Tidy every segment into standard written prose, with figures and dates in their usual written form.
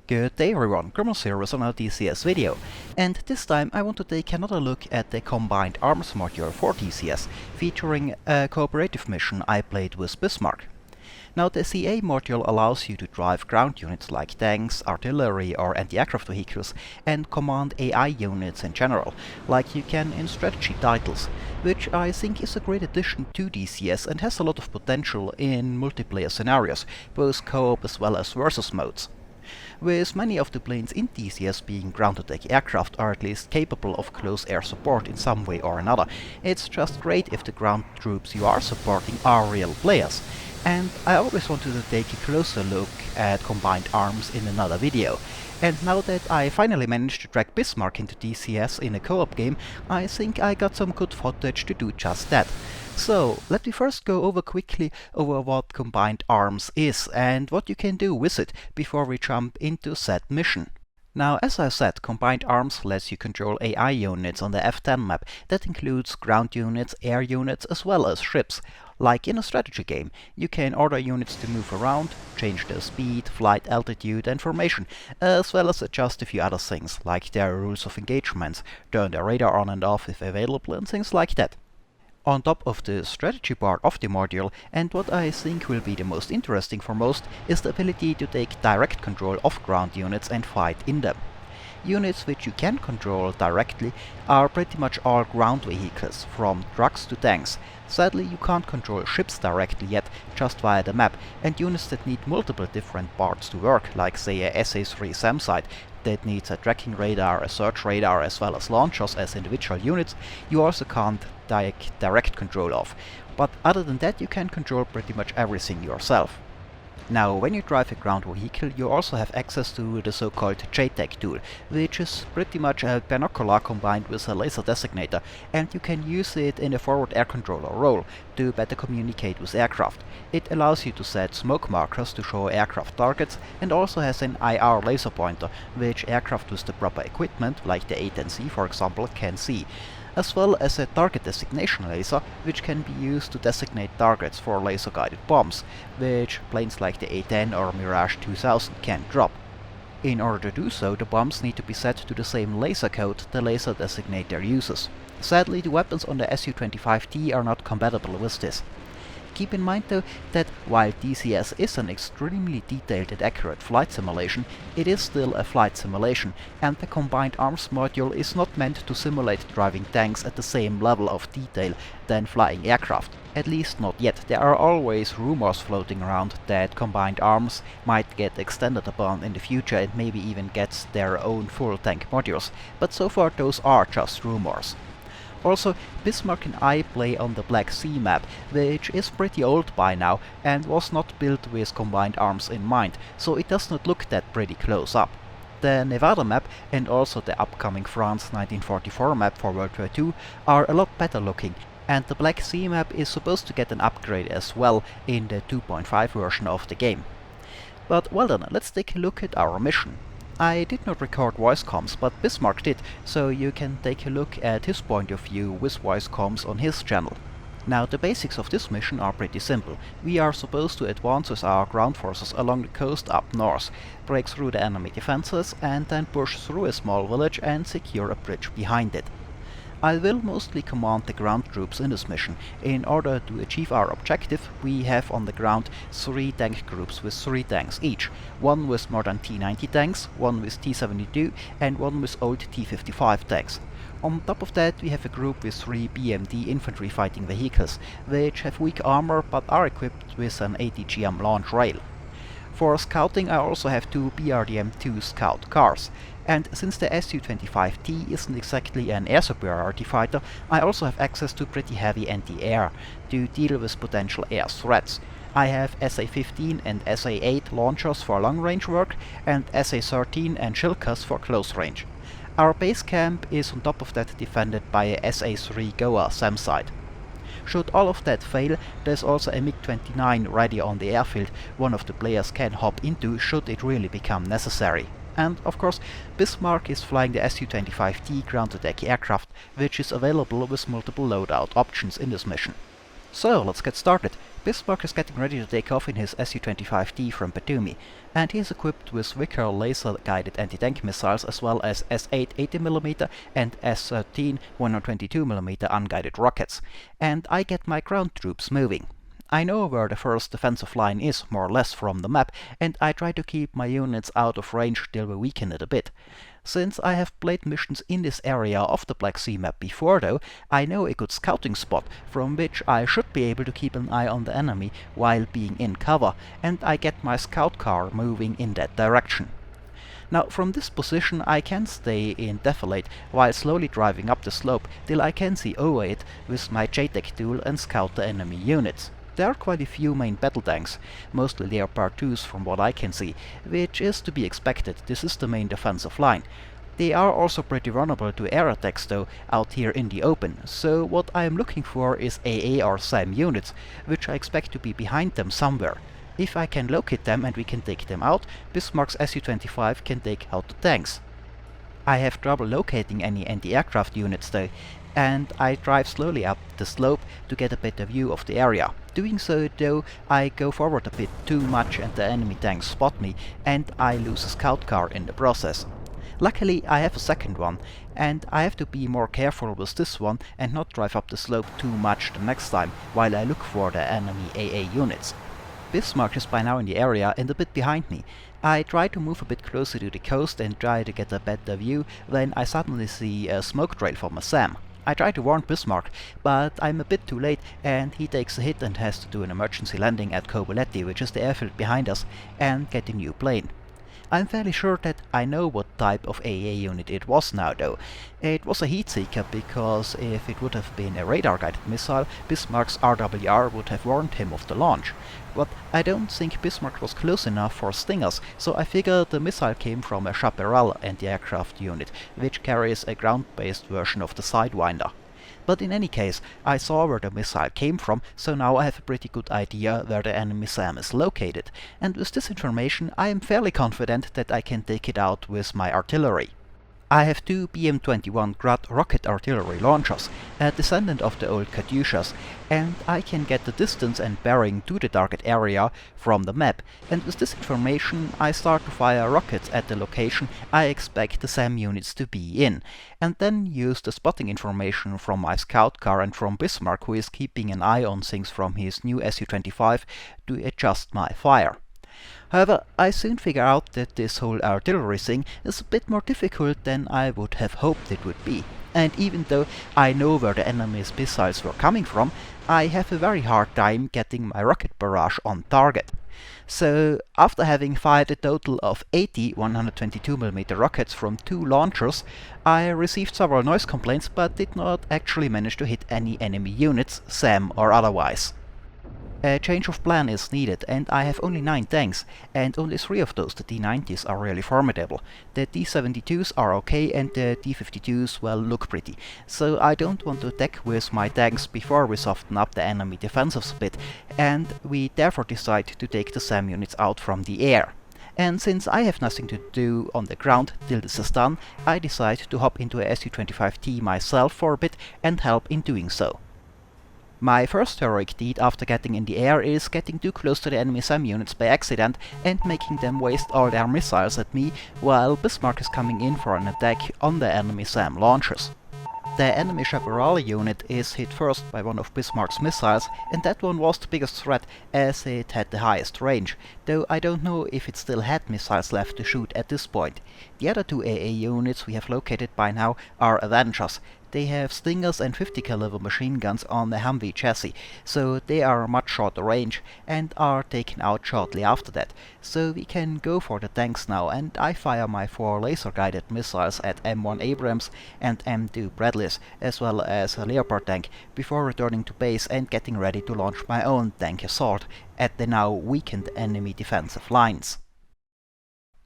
Good day everyone, Grimmels here with another DCS video, and this time I want to take another look at the Combined Arms module for DCS, featuring a cooperative mission I played with Bismarck. Now the CA module allows you to drive ground units like tanks, artillery or anti-aircraft vehicles, and command AI units in general, like you can in strategy titles, which I think is a great addition to DCS and has a lot of potential in multiplayer scenarios, both co-op as well as versus modes. With many of the planes in DCS being ground attack aircraft or at least capable of close air support in some way or another, it's just great if the ground troops you are supporting are real players. And I always wanted to take a closer look at Combined Arms in another video. And now that I finally managed to drag Bismarck into DCS in a co-op game, I think I got some good footage to do just that. So, let me first go quickly over what Combined Arms is and what you can do with it before we jump into said mission. Now, as I said, Combined Arms lets you control AI units on the F10 map. That includes ground units, air units, as well as ships. Like in a strategy game, you can order units to move around, change their speed, flight altitude and formation, as well as adjust a few other things, like their rules of engagement, turn their radar on and off if available and things like that. On top of the strategy part of the module, and what I think will be the most interesting for most, is the ability to take direct control of ground units and fight in them. Units which you can control directly are pretty much all ground vehicles, from trucks to tanks. Sadly, you can't control ships directly yet, just via the map, and units that need multiple different parts to work, like say a SA-3 SAM site that needs a tracking radar, a search radar, as well as launchers as individual units, you also can't take direct control of. But other than that, you can control pretty much everything yourself. Now, when you drive a ground vehicle, you also have access to the so-called JTAG tool, which is pretty much a binocular combined with a laser designator, and you can use it in a forward air controller role to better communicate with aircraft. It allows you to set smoke markers to show aircraft targets, and also has an IR laser pointer, which aircraft with the proper equipment, like the A-10C for example, can see, as well as a target designation laser, which can be used to designate targets for laser-guided bombs, which planes like the A-10 or Mirage 2000 can drop. In order to do so, the bombs need to be set to the same laser code the laser designator uses. Sadly, the weapons on the Su-25T are not compatible with this. Keep in mind though that while DCS is an extremely detailed and accurate flight simulation, it is still a flight simulation, and the Combined Arms module is not meant to simulate driving tanks at the same level of detail than flying aircraft. At least not yet. There are always rumors floating around that Combined Arms might get extended upon in the future and maybe even gets their own full tank modules, but so far those are just rumors. Also, Bismarck and I play on the Black Sea map, which is pretty old by now and was not built with Combined Arms in mind, so it does not look that pretty close up. The Nevada map and also the upcoming France 1944 map for World War II are a lot better looking, and the Black Sea map is supposed to get an upgrade as well in the 2.5 version of the game. But well then, let's take a look at our mission. I did not record voice comms, but Bismarck did, so you can take a look at his point of view with voice comms on his channel. Now, the basics of this mission are pretty simple. We are supposed to advance with our ground forces along the coast up north, break through the enemy defenses, and then push through a small village and secure a bridge behind it. I will mostly command the ground troops in this mission. In order to achieve our objective, we have on the ground 3 tank groups with 3 tanks each. One with modern T-90 tanks, one with T-72 and one with old T-55 tanks. On top of that, we have a group with 3 BMD infantry fighting vehicles, which have weak armor but are equipped with an ATGM launch rail. For scouting, I also have 2 BRDM-2 scout cars. And since the Su-25T isn't exactly an air superiority fighter, I also have access to pretty heavy anti-air to deal with potential air threats. I have SA-15 and SA-8 launchers for long-range work, and SA-13 and Shilkas for close range. Our base camp is on top of that defended by a SA-3 Goa SAM site. Should all of that fail, there's also a MiG-29 ready on the airfield one of the players can hop into should it really become necessary. And of course, Bismarck is flying the Su-25T ground attack aircraft, which is available with multiple loadout options in this mission. So let's get started. Bismarck is getting ready to take off in his Su-25T from Batumi, and he is equipped with Vickers laser-guided anti-tank missiles as well as S-8 80mm and S-13 122mm unguided rockets, and I get my ground troops moving. I know where the first defensive line is, more or less, from the map, and I try to keep my units out of range till we weaken it a bit. Since I have played missions in this area of the Black Sea map before though, I know a good scouting spot from which I should be able to keep an eye on the enemy while being in cover, and I get my scout car moving in that direction. Now from this position I can stay in defilade while slowly driving up the slope till I can see over it with my JTAC tool and scout the enemy units. There are quite a few main battle tanks, mostly Leopard 2s from what I can see, which is to be expected. This is the main defensive line. They are also pretty vulnerable to air attacks though out here in the open, so what I am looking for is AA or SAM units, which I expect to be behind them somewhere. If I can locate them and we can take them out, Bismarck's Su-25 can take out the tanks. I have trouble locating any anti-aircraft units though, and I drive slowly up the slope to get a better view of the area. Doing so though, I go forward a bit too much and the enemy tanks spot me, and I lose a scout car in the process. Luckily I have a second one, and I have to be more careful with this one and not drive up the slope too much the next time while I look for the enemy AA units. Bismarck is by now in the area and a bit behind me. I try to move a bit closer to the coast and try to get a better view when I suddenly see a smoke trail from a SAM. I try to warn Bismarck, but I'm a bit too late and he takes a hit and has to do an emergency landing at Cobuletti, which is the airfield behind us, and get a new plane. I'm fairly sure that I know what type of AA unit it was now though. It was a heat seeker, because if it would have been a radar-guided missile, Bismarck's RWR would have warned him of the launch. But I don't think Bismarck was close enough for stingers, so I figure the missile came from a Chaparral anti-aircraft unit, which carries a ground-based version of the Sidewinder. But in any case, I saw where the missile came from, so now I have a pretty good idea where the enemy SAM is located, and with this information I am fairly confident that I can take it out with my artillery. I have two BM-21 Grad rocket artillery launchers, a descendant of the old Katyushas, and I can get the distance and bearing to the target area from the map, and with this information I start to fire rockets at the location I expect the SAM units to be in, and then use the spotting information from my scout car and from Bismarck, who is keeping an eye on things from his new Su-25, to adjust my fire. However, I soon figure out that this whole artillery thing is a bit more difficult than I would have hoped it would be, and even though I know where the enemy's missiles were coming from, I have a very hard time getting my rocket barrage on target. So, after having fired a total of 80 122mm rockets from two launchers, I received several noise complaints but did not actually manage to hit any enemy units, SAM or otherwise. A change of plan is needed, and I have only 9 tanks, and only 3 of those, the D90s, are really formidable. The D72s are okay, and the D52s, well, look pretty. So I don't want to attack with my tanks before we soften up the enemy defensives a bit, and we therefore decide to take the SAM units out from the air. And since I have nothing to do on the ground till this is done, I decide to hop into a Su-25T myself for a bit and help in doing so. My first heroic deed after getting in the air is getting too close to the enemy SAM units by accident and making them waste all their missiles at me, while Bismarck is coming in for an attack on the enemy SAM launchers. The enemy Chaparral unit is hit first by one of Bismarck's missiles, and that one was the biggest threat as it had the highest range, though I don't know if it still had missiles left to shoot at this point. The other 2 AA units we have located by now are Avengers. They have Stingers and 50 caliber machine guns on the Humvee chassis, so they are much shorter range and are taken out shortly after that. So we can go for the tanks now, and I fire my 4 laser-guided missiles at M1 Abrams and M2 Bradleys, as well as a Leopard tank, before returning to base and getting ready to launch my own tank assault at the now weakened enemy defensive lines.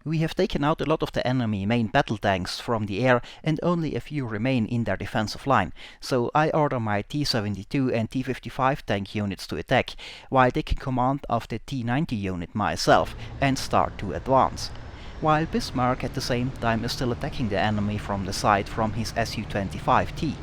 We have taken out a lot of the enemy main battle tanks from the air, and only a few remain in their defensive line, so I order my T-72 and T-55 tank units to attack, while taking command of the T-90 unit myself, and start to advance. While Bismarck at the same time is still attacking the enemy from the side from his Su-25T.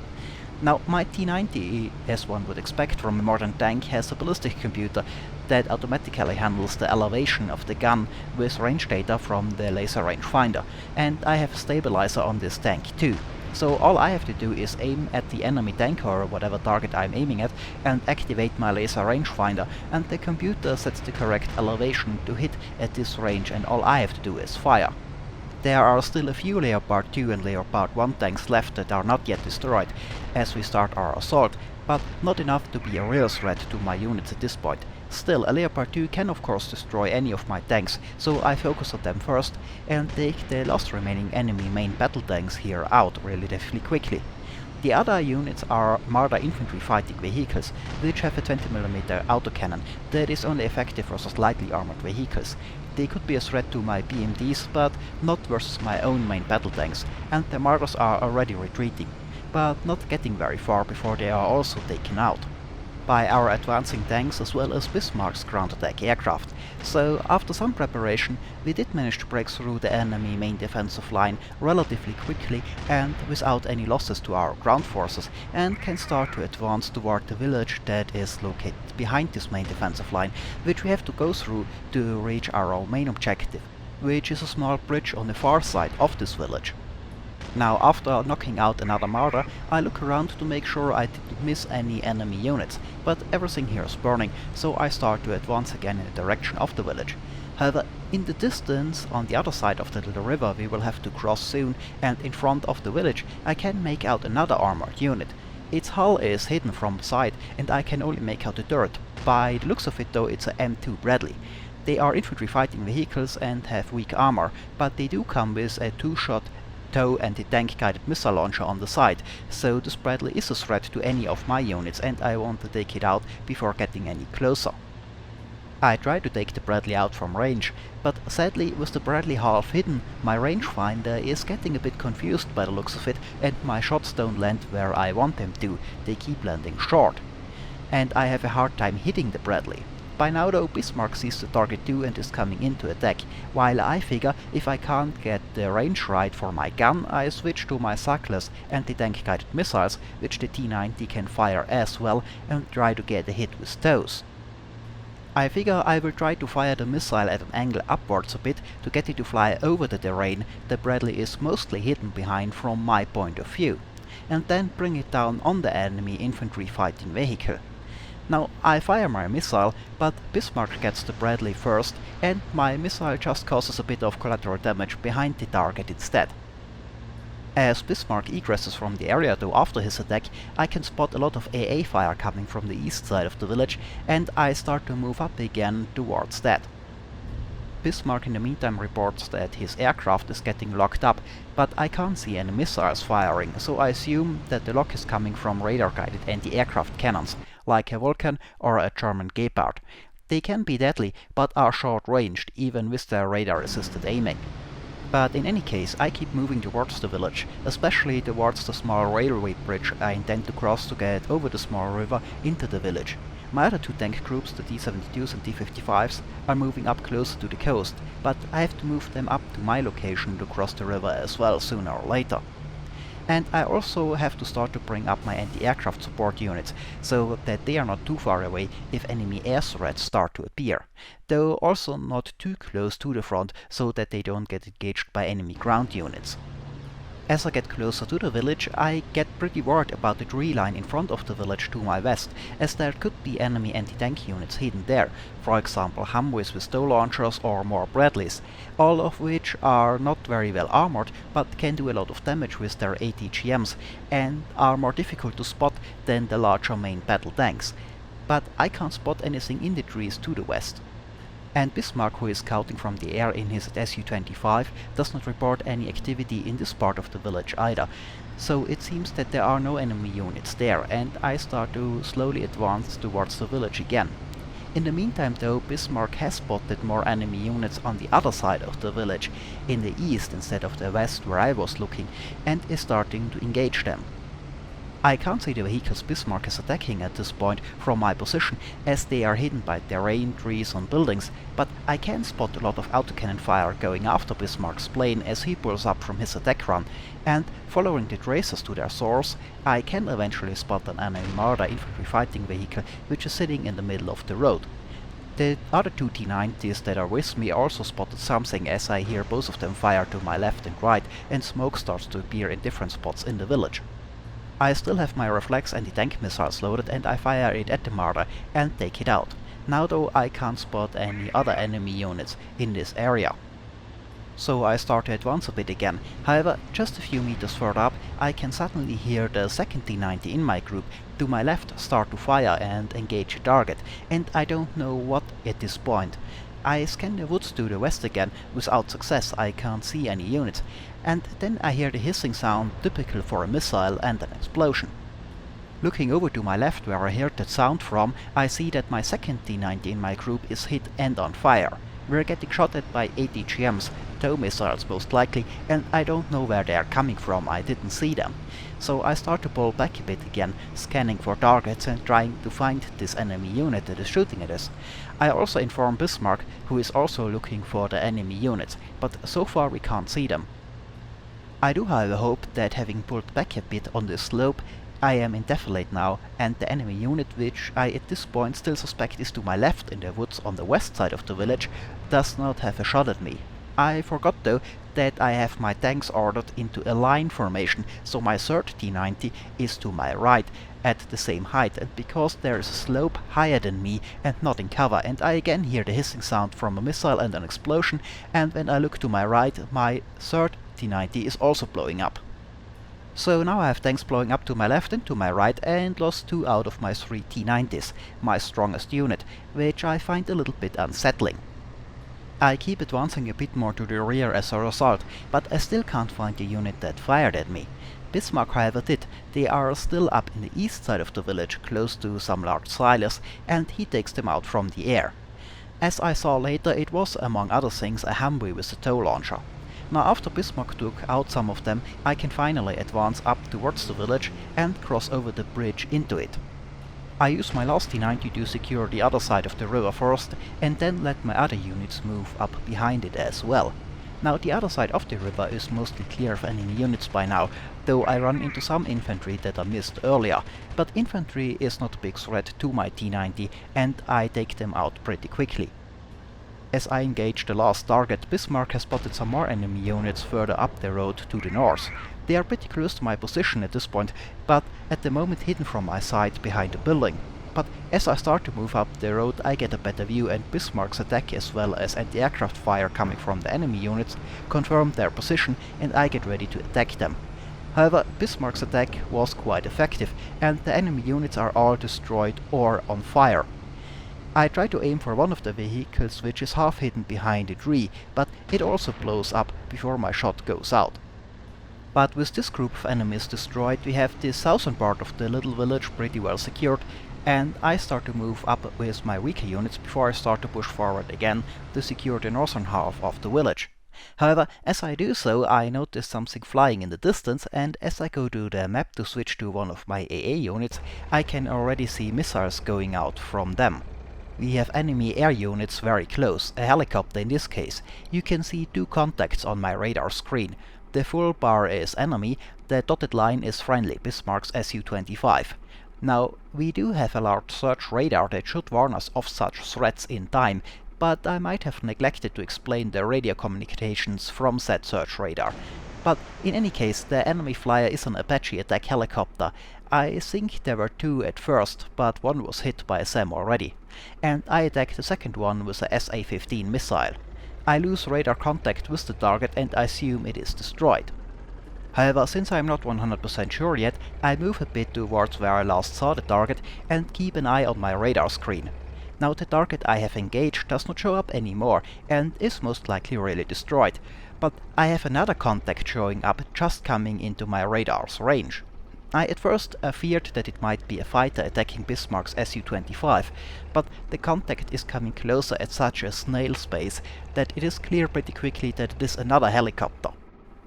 Now, my T-90, as one would expect from a modern tank, has a ballistic computer that automatically handles the elevation of the gun with range data from the laser rangefinder, and I have a stabilizer on this tank too. So all I have to do is aim at the enemy tank or whatever target I'm aiming at and activate my laser rangefinder, and the computer sets the correct elevation to hit at this range, and all I have to do is fire. There are still a few Leopard 2 and Leopard 1 tanks left that are not yet destroyed as we start our assault, but not enough to be a real threat to my units at this point. Still, a Leopard 2 can of course destroy any of my tanks, so I focus on them first and take the last remaining enemy main battle tanks here out relatively quickly. The other units are Marder infantry fighting vehicles, which have a 20mm autocannon that is only effective versus lightly armored vehicles. They could be a threat to my BMDs, but not versus my own main battle tanks, and the Marders are already retreating, but not getting very far before they are also taken out by our advancing tanks as well as Bismarck's ground attack aircraft. So after some preparation we did manage to break through the enemy main defensive line relatively quickly and without any losses to our ground forces, and can start to advance toward the village that is located behind this main defensive line, which we have to go through to reach our main objective, which is a small bridge on the far side of this village. Now, after knocking out another Marder, I look around to make sure I didn't miss any enemy units, but everything here is burning, so I start to advance again in the direction of the village. However, in the distance, on the other side of the little river we will have to cross soon, and in front of the village I can make out another armored unit. Its hull is hidden from sight, and I can only make out the turret. By the looks of it though, it's a M2 Bradley. They are infantry fighting vehicles and have weak armor, but they do come with a 2-shot tow and a tank-guided missile launcher on the side, so this Bradley is a threat to any of my units and I want to take it out before getting any closer. I try to take the Bradley out from range, but sadly with the Bradley half hidden, my rangefinder is getting a bit confused by the looks of it, and my shots don't land where I want them to, they keep landing short. And I have a hard time hitting the Bradley. By now though, Bismarck sees the target too and is coming in to attack, while I figure if I can't get the range right for my gun, I switch to my Suckless anti-tank guided missiles, which the T-90 can fire as well, and try to get a hit with those. I figure I will try to fire the missile at an angle upwards a bit to get it to fly over the terrain the Bradley is mostly hidden behind from my point of view, and then bring it down on the enemy infantry fighting vehicle. Now, I fire my missile, but Bismarck gets the Bradley first, and my missile just causes a bit of collateral damage behind the target instead. As Bismarck egresses from the area though after his attack, I can spot a lot of AA fire coming from the east side of the village, and I start to move up again towards that. Bismarck in the meantime reports that his aircraft is getting locked up, but I can't see any missiles firing, so I assume that the lock is coming from radar-guided anti-aircraft cannons, like a Vulcan or a German Gepard. They can be deadly, but are short-ranged, even with their radar-assisted aiming. But in any case, I keep moving towards the village, especially towards the small railway bridge I intend to cross to get over the small river into the village. My other two tank groups, the T-72s and T-55s, are moving up closer to the coast, but I have to move them up to my location to cross the river as well sooner or later. And I also have to start to bring up my anti-aircraft support units, so that they are not too far away if enemy air threats start to appear, though also not too close to the front so that they don't get engaged by enemy ground units. As I get closer to the village, I get pretty worried about the tree line in front of the village to my west, as there could be enemy anti-tank units hidden there, for example Humvees with tow launchers or more Bradleys, all of which are not very well armored, but can do a lot of damage with their ATGMs, and are more difficult to spot than the larger main battle tanks. But I can't spot anything in the trees to the west. And Bismarck, who is scouting from the air in his Su-25, does not report any activity in this part of the village either, so it seems that there are no enemy units there, and I start to slowly advance towards the village again. In the meantime though, Bismarck has spotted more enemy units on the other side of the village, in the east instead of the west where I was looking, and is starting to engage them. I can't see the vehicles Bismarck is attacking at this point from my position, as they are hidden by terrain, trees and buildings, but I can spot a lot of autocannon fire going after Bismarck's plane as he pulls up from his attack run, and following the traces to their source, I can eventually spot an enemy Marder infantry fighting vehicle which is sitting in the middle of the road. The other two T-90s that are with me also spotted something as I hear both of them fire to my left and right, and smoke starts to appear in different spots in the village. I still have my reflex anti-tank missiles loaded and I fire it at the Marder and take it out. Now though I can't spot any other enemy units in this area. So I start to advance a bit again. However, just a few meters further up I can suddenly hear the second T-90 in my group to my left start to fire and engage a target, and I don't know what at this point. I scan the woods to the west again, without success. I can't see any units, and then I hear the hissing sound typical for a missile and an explosion. Looking over to my left where I heard that sound from, I see that my second T-90 in my group is hit and on fire. We're getting shot at by ATGMs, tow missiles most likely, and I don't know where they are coming from, I didn't see them. So I start to pull back a bit again, scanning for targets and trying to find this enemy unit that is shooting at us. I also inform Bismarck, who is also looking for the enemy units, but so far we can't see them. I do however hope that having pulled back a bit on this slope, I am in defilade now, and the enemy unit, which I at this point still suspect is to my left in the woods on the west side of the village, does not have a shot at me. I forgot though that I have my tanks ordered into a line formation, so my third T-90 is to my right at the same height, and because there is a slope higher than me and not in cover, and I again hear the hissing sound from a missile and an explosion, and when I look to my right, my third T-90 is also blowing up. So now I have tanks blowing up to my left and to my right, and lost 2 out of my 3 T-90s, my strongest unit, which I find a little bit unsettling. I keep advancing a bit more to the rear as a result, but I still can't find the unit that fired at me. Bismarck however did. They are still up in the east side of the village, close to some large silos, and he takes them out from the air. As I saw later, it was among other things a Humvee with a tow launcher. Now after Bismarck took out some of them, I can finally advance up towards the village and cross over the bridge into it. I use my last T-90 to secure the other side of the river first, and then let my other units move up behind it as well. Now the other side of the river is mostly clear of enemy units by now, though I run into some infantry that I missed earlier, but infantry is not a big threat to my T-90 and I take them out pretty quickly. As I engage the last target, Bismarck has spotted some more enemy units further up the road to the north. They are pretty close to my position at this point, but at the moment hidden from my sight behind a building. But as I start to move up the road I get a better view, and Bismarck's attack as well as anti-aircraft fire coming from the enemy units confirm their position, and I get ready to attack them. However, Bismarck's attack was quite effective, and the enemy units are all destroyed or on fire. I try to aim for one of the vehicles which is half hidden behind a tree, but it also blows up before my shot goes out. But with this group of enemies destroyed, we have the southern part of the little village pretty well secured, and I start to move up with my weaker units before I start to push forward again to secure the northern half of the village. However, as I do so, I notice something flying in the distance, and as I go to the map to switch to one of my AA units, I can already see missiles going out from them. We have enemy air units very close, a helicopter in this case. You can see 2 contacts on my radar screen. The full bar is enemy, the dotted line is friendly, Bismarck's Su-25. Now, we do have a large search radar that should warn us of such threats in time, but I might have neglected to explain the radio communications from said search radar. But in any case, the enemy flyer is an Apache attack helicopter. I think there were 2 at first, but one was hit by a SAM already. And I attack the second one with a SA-15 missile. I lose radar contact with the target and I assume it is destroyed. However, since I am not 100% sure yet, I move a bit towards where I last saw the target and keep an eye on my radar screen. Now the target I have engaged does not show up anymore and is most likely really destroyed, but I have another contact showing up just coming into my radar's range. I at first feared that it might be a fighter attacking Bismarck's Su-25, but the contact is coming closer at such a snail's pace that it is clear pretty quickly that it is another helicopter.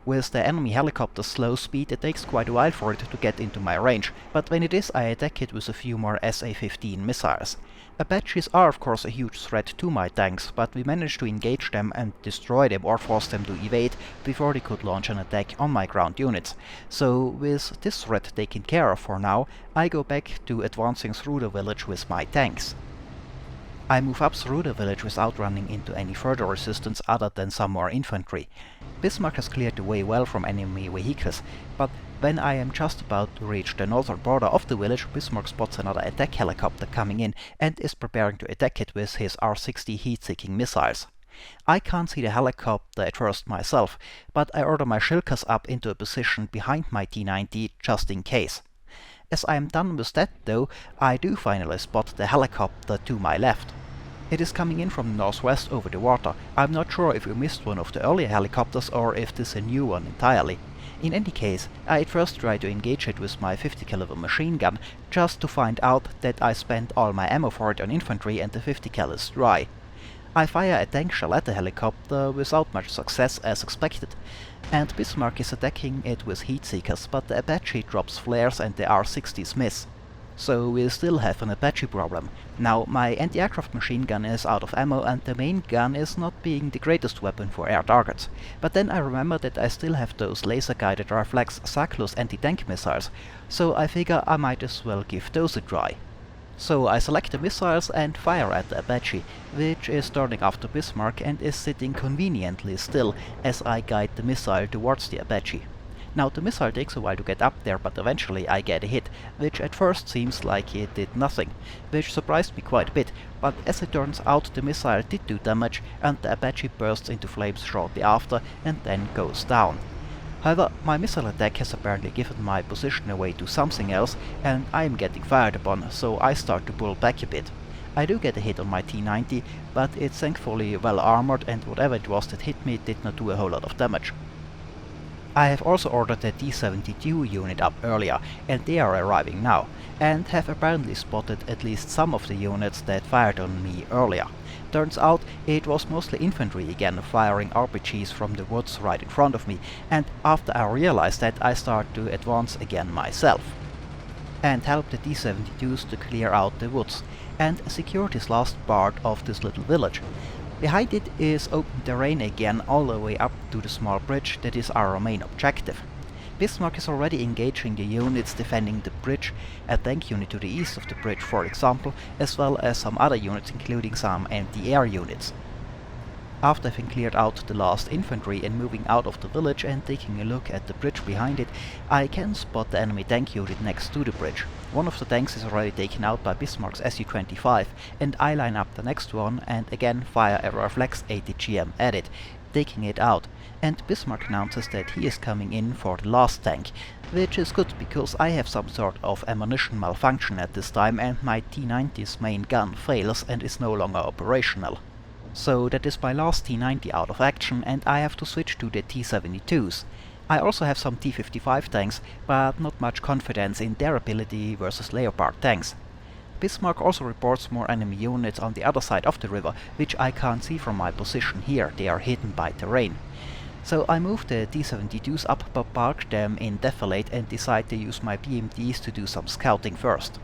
With the enemy helicopter's slow speed, it takes quite a while for it to get into my range, but when it is, I attack it with a few more SA-15 missiles. Apaches are of course a huge threat to my tanks, but we managed to engage them and destroy them or force them to evade before they could launch an attack on my ground units. So with this threat taken care of for now, I go back to advancing through the village with my tanks. I move up through the village without running into any further resistance other than some more infantry. Bismarck has cleared the way well from enemy vehicles, but when I am just about to reach the northern border of the village, Bismarck spots another attack helicopter coming in and is preparing to attack it with his R-60 heat-seeking missiles. I can't see the helicopter at first myself, but I order my Shilkas up into a position behind my T-90 just in case. As I am done with that though, I do finally spot the helicopter to my left. It is coming in from the northwest over the water. I'm not sure if we missed one of the earlier helicopters or if this is a new one entirely. In any case, I at first try to engage it with my 50 caliber machine gun, just to find out that I spent all my ammo for it on infantry and the 50 cal is dry. I fire a tank shell at the helicopter without much success as expected, and Bismarck is attacking it with heat seekers, but the Apache drops flares and the R-60s miss. So we still have an Apache problem. Now my anti-aircraft machine gun is out of ammo and the main gun is not being the greatest weapon for air targets. But then I remember that I still have those laser-guided Reflex Cyclus anti-tank missiles, so I figure I might as well give those a try. So I select the missiles and fire at the Apache, which is turning after Bismarck and is sitting conveniently still as I guide the missile towards the Apache. Now the missile takes a while to get up there, but eventually I get a hit, which at first seems like it did nothing, which surprised me quite a bit, but as it turns out the missile did do damage and the Apache bursts into flames shortly after and then goes down. However, my missile attack has apparently given my position away to something else and I am getting fired upon, so I start to pull back a bit. I do get a hit on my T-90, but it's thankfully well armored and whatever it was that hit me did not do a whole lot of damage. I have also ordered the T-72 unit up earlier, and they are arriving now, and have apparently spotted at least some of the units that fired on me earlier. Turns out it was mostly infantry again, firing RPGs from the woods right in front of me, and after I realized that, I start to advance again myself and help the T-72s to clear out the woods and secure this last part of this little village. Behind it is open terrain again, all the way up to the small bridge that is our main objective. Bismarck is already engaging the units defending the bridge, a tank unit to the east of the bridge for example, as well as some other units including some anti-air units. After having cleared out the last infantry and moving out of the village and taking a look at the bridge behind it, I can spot the enemy tank unit next to the bridge. One of the tanks is already taken out by Bismarck's Su-25 and I line up the next one and again fire a Reflex 80 GM at it, taking it out, and Bismarck announces that he is coming in for the last tank, which is good because I have some sort of ammunition malfunction at this time and my T-90's main gun fails and is no longer operational. So that is my last T-90 out of action and I have to switch to the T-72s. I also have some T-55 tanks, but not much confidence in their ability versus Leopard tanks. Bismarck also reports more enemy units on the other side of the river, which I can't see from my position here, they are hidden by terrain. So I move the T-72s up but park them in defilade and decide to use my BMDs to do some scouting first.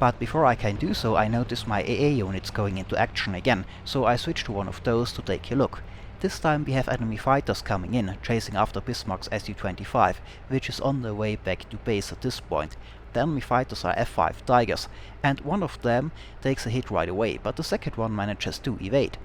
But before I can do so, I notice my AA units going into action again, so I switch to one of those to take a look. This time we have enemy fighters coming in, chasing after Bismarck's Su-25, which is on the way back to base at this point. The enemy fighters are F-5 Tigers, and one of them takes a hit right away, but the second one manages to evade.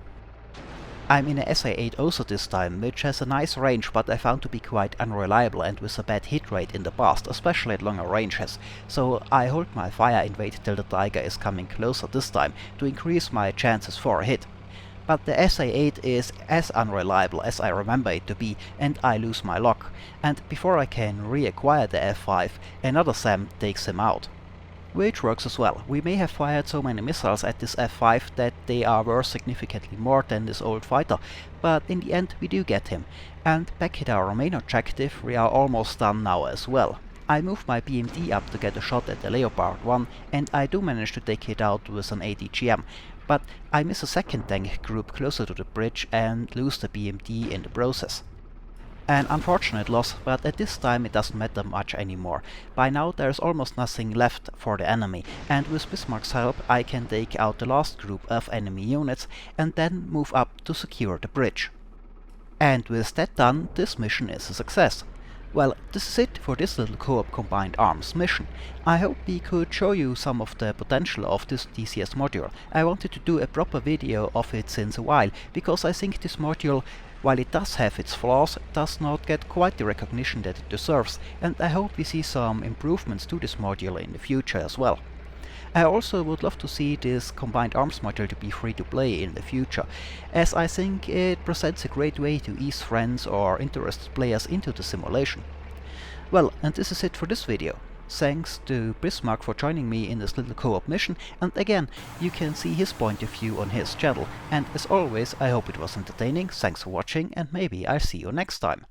I'm in a SA-8 also this time, which has a nice range but I found to be quite unreliable and with a bad hit rate in the past, especially at longer ranges, so I hold my fire and wait till the Tiger is coming closer this time to increase my chances for a hit. But the SA-8 is as unreliable as I remember it to be and I lose my lock, and before I can reacquire the F5, another SAM takes him out. Which works as well. We may have fired so many missiles at this F5 that they are worth significantly more than this old fighter, but in the end we do get him. And back at our main objective we are almost done now as well. I move my BMD up to get a shot at the Leopard 1 and I do manage to take it out with an 80 GM, but I miss a second tank group closer to the bridge and lose the BMD in the process. An unfortunate loss, but at this time it doesn't matter much anymore. By now there's almost nothing left for the enemy, and with Bismarck's help I can take out the last group of enemy units and then move up to secure the bridge. And with that done, this mission is a success. Well, this is it for this little co-op combined arms mission. I hope we could show you some of the potential of this DCS module. I wanted to do a proper video of it since a while, because I think this module, while it does have its flaws, does not get quite the recognition that it deserves, and I hope we see some improvements to this module in the future as well. I also would love to see this combined arms module to be free to play in the future, as I think it presents a great way to ease friends or interested players into the simulation. Well, and this is it for this video. Thanks to Bismarck for joining me in this little co-op mission, and again, you can see his point of view on his channel, and as always I hope it was entertaining, thanks for watching, and maybe I'll see you next time.